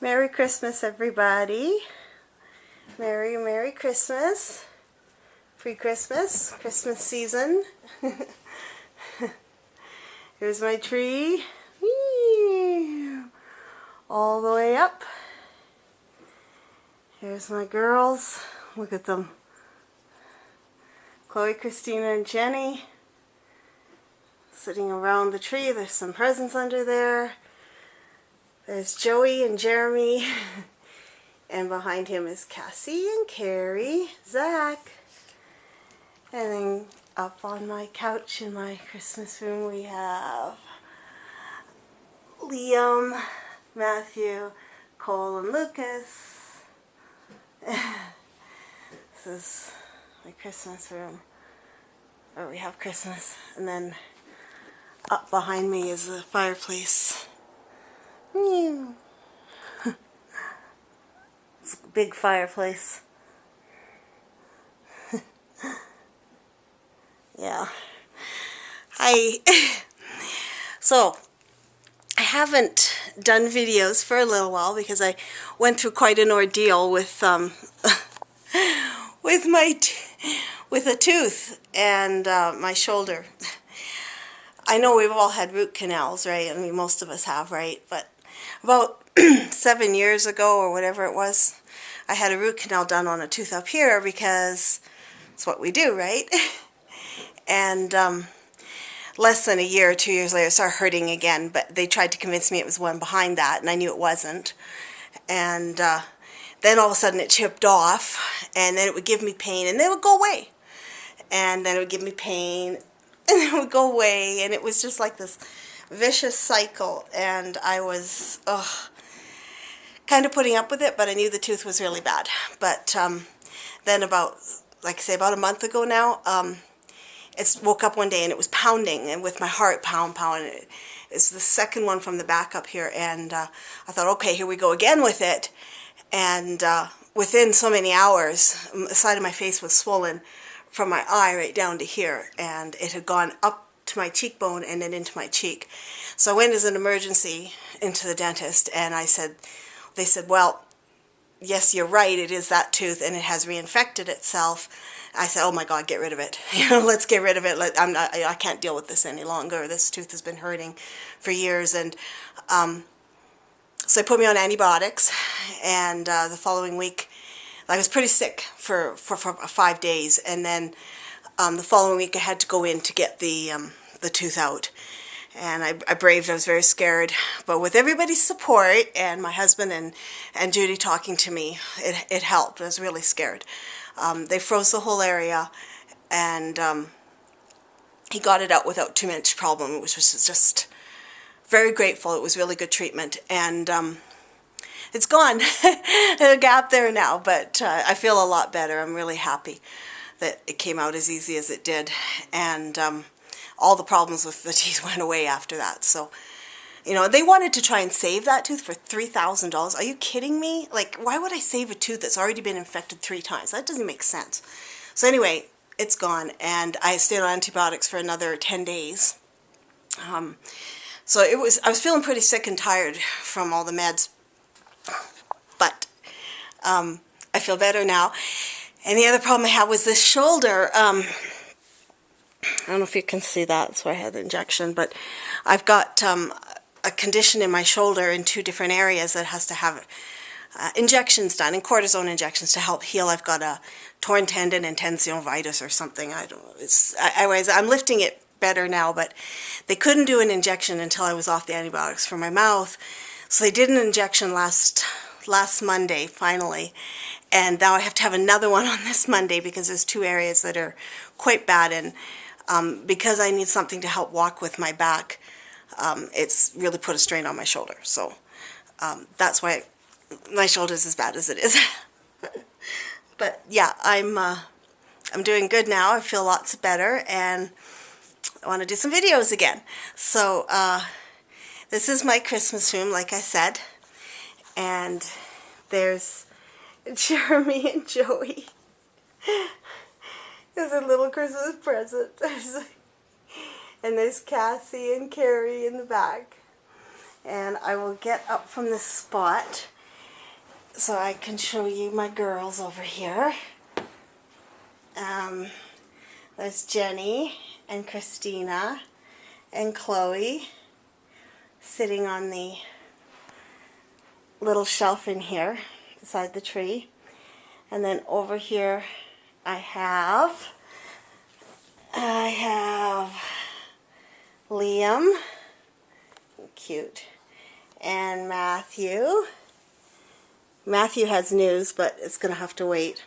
Merry Christmas, everybody. Merry Christmas. Pre-Christmas, Christmas season. Here's my tree. Whee! All the way up. Here's my girls. Look at them. Chloe, Christina, and Jenny. Sitting around the tree. There's some presents under there. There's Joey and Jeremy. And behind him is Cassie and Carrie, Zach. And then up on my couch in my Christmas room we have Liam, Matthew, Cole, and Lucas. This is my Christmas room where we have Christmas. And then up behind me is the fireplace. It's a big fireplace. Yeah. So I haven't done videos for a little while because I went through quite an ordeal with with a tooth and my shoulder. I know we've all had root canals, right? I mean, most of us have, right? But about 7 years ago or whatever it was, I had a root canal done on a tooth up here because it's what we do, right? And less than a year or 2 years later, it started hurting again. But they tried to convince me it was one behind that, and I knew it wasn't. And then all of a sudden it chipped off, and then it would give me pain, and then it would go away. And then it would give me pain, and then it would go away, and it was just like this vicious cycle. And I was kind of putting up with it, but I knew the tooth was really bad. But then about a month ago now, it woke up one day and it was pounding, and with my heart pound. It's the second one from the back up here, and I thought, okay, here we go again with it. And within so many hours, the side of my face was swollen from my eye right down to here, and it had gone up to my cheekbone and then into my cheek. So I went as an emergency into the dentist, and they said, well, yes, you're right, it is that tooth, and it has reinfected itself. I said, oh my God, get rid of it. Let's get rid of it. I can't deal with this any longer. This tooth has been hurting for years. And so they put me on antibiotics, and the following week, I was pretty sick for 5 days, and then the following week I had to go in to get the tooth out. And I braved. I was very scared, but with everybody's support and my husband and Judy talking to me, it helped. I was really scared. They froze the whole area, and he got it out without too much problem, which was just very grateful. It was really good treatment, and it's gone. There's a gap there now, but I feel a lot better. I'm really happy that it came out as easy as it did, and all the problems with the teeth went away after that. So, they wanted to try and save that tooth for $3,000. Are you kidding me? Like, why would I save a tooth that's already been infected 3 times? That doesn't make sense. So anyway, it's gone, and I stayed on antibiotics for another 10 days. So I was feeling pretty sick and tired from all the meds, but I feel better now. And the other problem I had was this shoulder. I don't know if you can see that. That's where I had the injection, but I've got a condition in my shoulder in 2 different areas that has to have injections done, and cortisone injections to help heal. I've got a torn tendon and tendinovitis or something. I don't know. I'm lifting it better now, but they couldn't do an injection until I was off the antibiotics for my mouth. So they did an injection last Monday, finally, and now I have to have another one on this Monday because there's 2 areas that are quite bad, and because I need something to help walk with my back, it's really put a strain on my shoulder. So that's why my shoulder's as bad as it is. But yeah, I'm doing good now. I feel lots better, and I want to do some videos again. So this is my Christmas room, like I said, and there's Jeremy and Joey. There's a little Christmas present. And there's Cassie and Carrie in the back. And I will get up from this spot so I can show you my girls over here. There's Jenny and Christina and Chloe sitting on the little shelf in here beside the tree. And then over here I have Liam, cute, and Matthew. Matthew has news, but it's going to have to wait.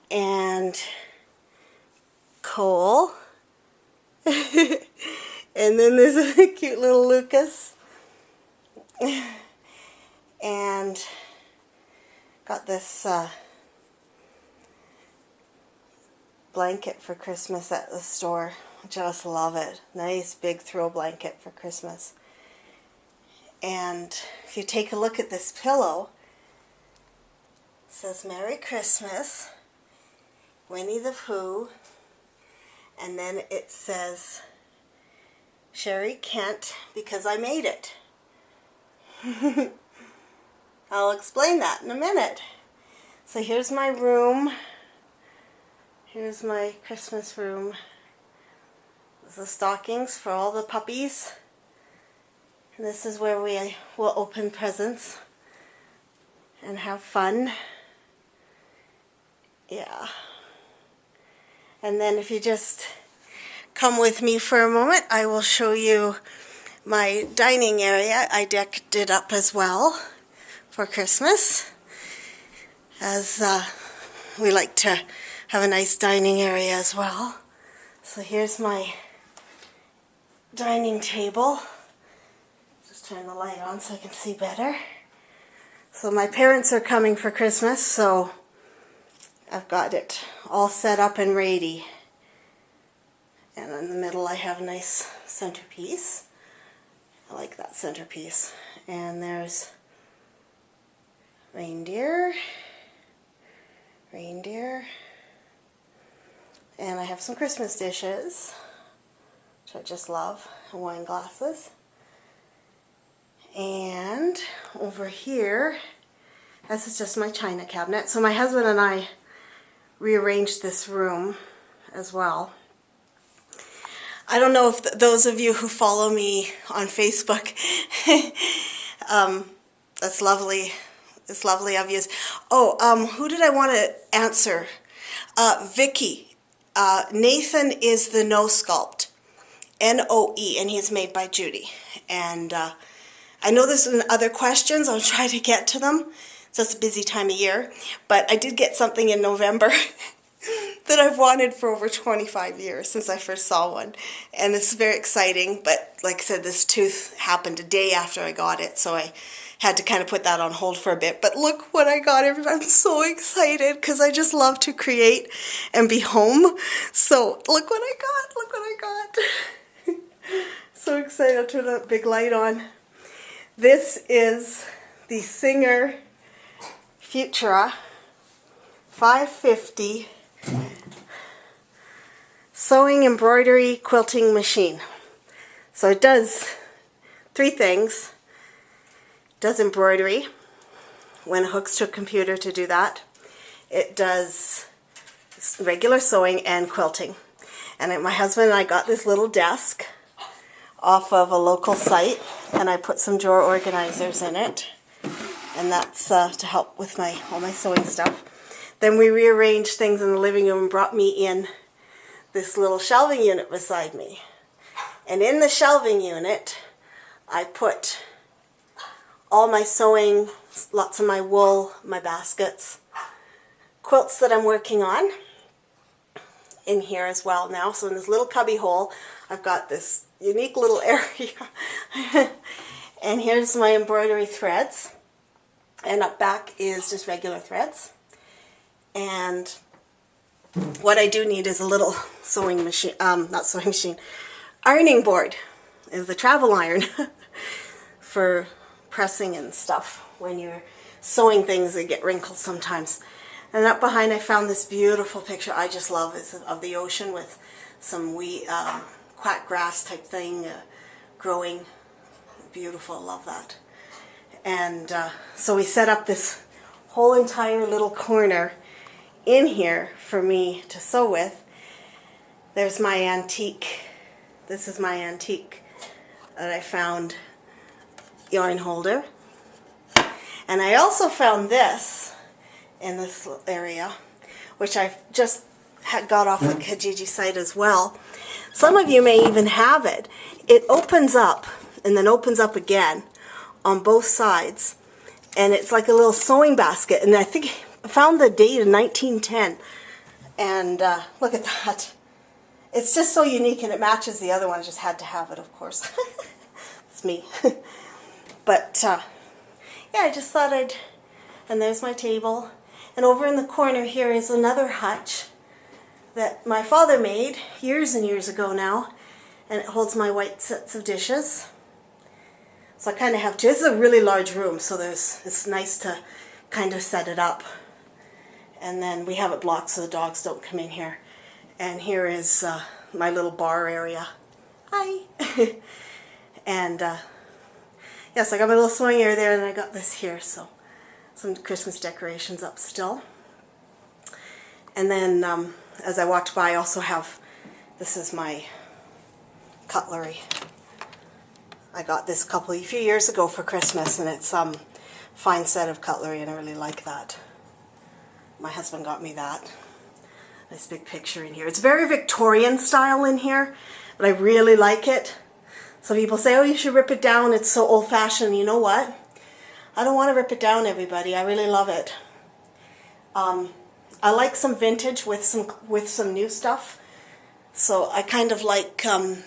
And Cole. And then there's a cute little Lucas. And got this blanket for Christmas at the store. Just love it. Nice big throw blanket for Christmas. And if you take a look at this pillow, it says Merry Christmas, Winnie the Pooh, and then it says Sherry Kent, because I made it. I'll explain that in a minute. So here's my room. Here's my Christmas room. There's the stockings for all the puppies. And this is where we will open presents and have fun. Yeah. And then if you just come with me for a moment, I will show you my dining area. I decked it up as well for Christmas, as we like to have a nice dining area as well. So here's my dining table. Just turn the light on so I can see better. So my parents are coming for Christmas, so I've got it all set up and ready. And in the middle I have a nice centerpiece. I like that centerpiece. And there's reindeer, and I have some Christmas dishes, which I just love, and wine glasses. And over here, this is just my china cabinet. So my husband and I rearranged this room as well. I don't know if those of you who follow me on Facebook, that's lovely. It's lovely of you. Oh, who did I want to answer? Vicky. Nathan is the No Sculpt. N-O-E, and he's made by Judy. And I know there's other questions. I'll try to get to them. It's just a busy time of year. But I did get something in November that I've wanted for over 25 years since I first saw one. And it's very exciting. But like I said, this tooth happened a day after I got it. So I had to kind of put that on hold for a bit. But look what I got. I'm so excited because I just love to create and be home. So look what I got. Look what I got. So excited. I'll turn that big light on. This is the Singer Futura 550 sewing embroidery quilting machine. So it does three things. It does embroidery when it hooks to a computer to do that. It does regular sewing and quilting. And my husband and I got this little desk off of a local site, and I put some drawer organizers in it, and that's to help with all my sewing stuff. Then we rearranged things in the living room and brought me in this little shelving unit beside me. And in the shelving unit, I put all my sewing, lots of my wool, my baskets, quilts that I'm working on in here as well now. So in this little cubby hole, I've got this unique little area. And here's my embroidery threads. And up back is just regular threads. And what I do need is a little sewing machine, not sewing machine, ironing board. Is the travel iron for pressing and stuff. When you're sewing things, they get wrinkled sometimes. And up behind I found this beautiful picture I just love. It's of the ocean with some quack grass type thing growing. Beautiful, love that. And so we set up this whole entire little corner in here for me to sew with. There's my antique. This is my antique that I found yarn holder. And I also found this in this area, which I just got off the Kijiji site as well. Some of you may even have it. It opens up and then opens up again on both sides. And it's like a little sewing basket. And I think I found the date in 1910. And look at that. It's just so unique, and it matches the other one. I just had to have it, of course. It's me. But yeah, I just thought I'd... And there's my table. And over in the corner here is another hutch that my father made years and years ago now. And it holds my white sets of dishes. So I kind of have to... This is a really large room, so it's nice to kind of set it up. And then we have it blocked so the dogs don't come in here. And here is my little bar area. Hi! And yes, I got my little sewing area there, and I got this here, so some Christmas decorations up still. And then as I walked by, I also have, this is my cutlery. I got this a few years ago for Christmas, and it's fine set of cutlery, and I really like that. My husband got me that. Nice big picture in here. It's very Victorian style in here, but I really like it. Some people say, oh, you should rip it down. It's so old-fashioned. You know what? I don't want to rip it down, everybody. I really love it. I like some vintage with some new stuff. So I kind of like, I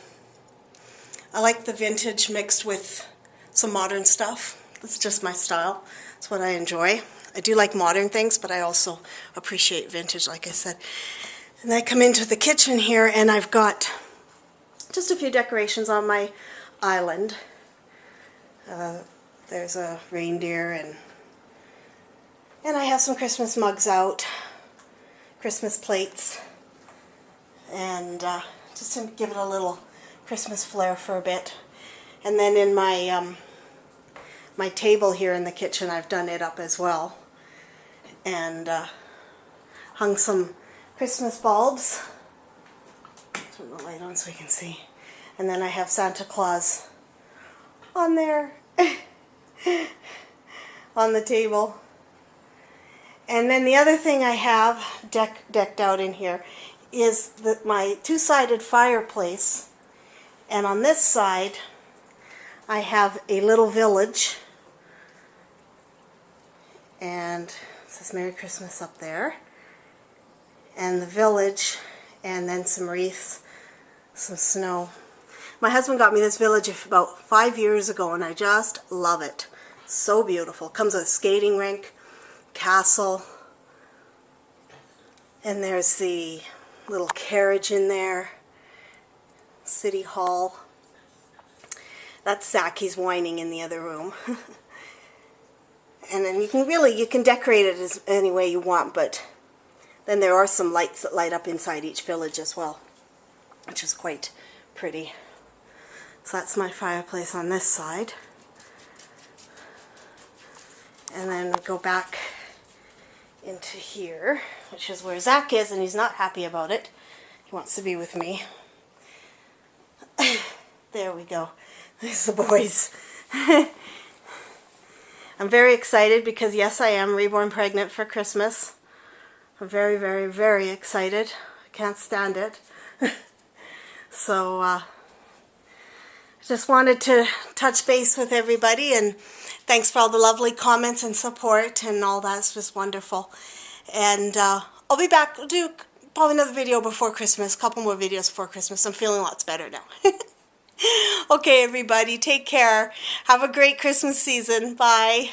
like the vintage mixed with some modern stuff. That's just my style. That's what I enjoy. I do like modern things, but I also appreciate vintage, like I said. And I come into the kitchen here, and I've got just a few decorations on my island. There's a reindeer, and I have some Christmas mugs out, Christmas plates, and just to give it a little Christmas flair for a bit. And then in my my table here in the kitchen, I've done it up as well, and hung some Christmas bulbs. Turn the light on so you can see. And then I have Santa Claus on there on the table. And then the other thing I have decked out in here is my two-sided fireplace. And on this side I have a little village, and it says Merry Christmas up there, and the village, and then some wreaths, some snow. My husband got me this village about 5 years ago, and I just love it. So beautiful. Comes with a skating rink, castle, and there's the little carriage in there, City Hall. That's Zach, he's whining in the other room. And then you can decorate it any way you want, but then there are some lights that light up inside each village as well, which is quite pretty. So that's my fireplace on this side. And then we go back into here, which is where Zach is, and he's not happy about it. He wants to be with me. There we go. There's the boys. I'm very excited because, yes, I am reborn pregnant for Christmas. I'm very, very, very excited. I can't stand it. So, I just wanted to touch base with everybody, and thanks for all the lovely comments and support and all that. It's just wonderful. And I'll be back. I'll do probably another video before Christmas, a couple more videos before Christmas. I'm feeling lots better now. Okay, everybody, take care. Have a great Christmas season. Bye.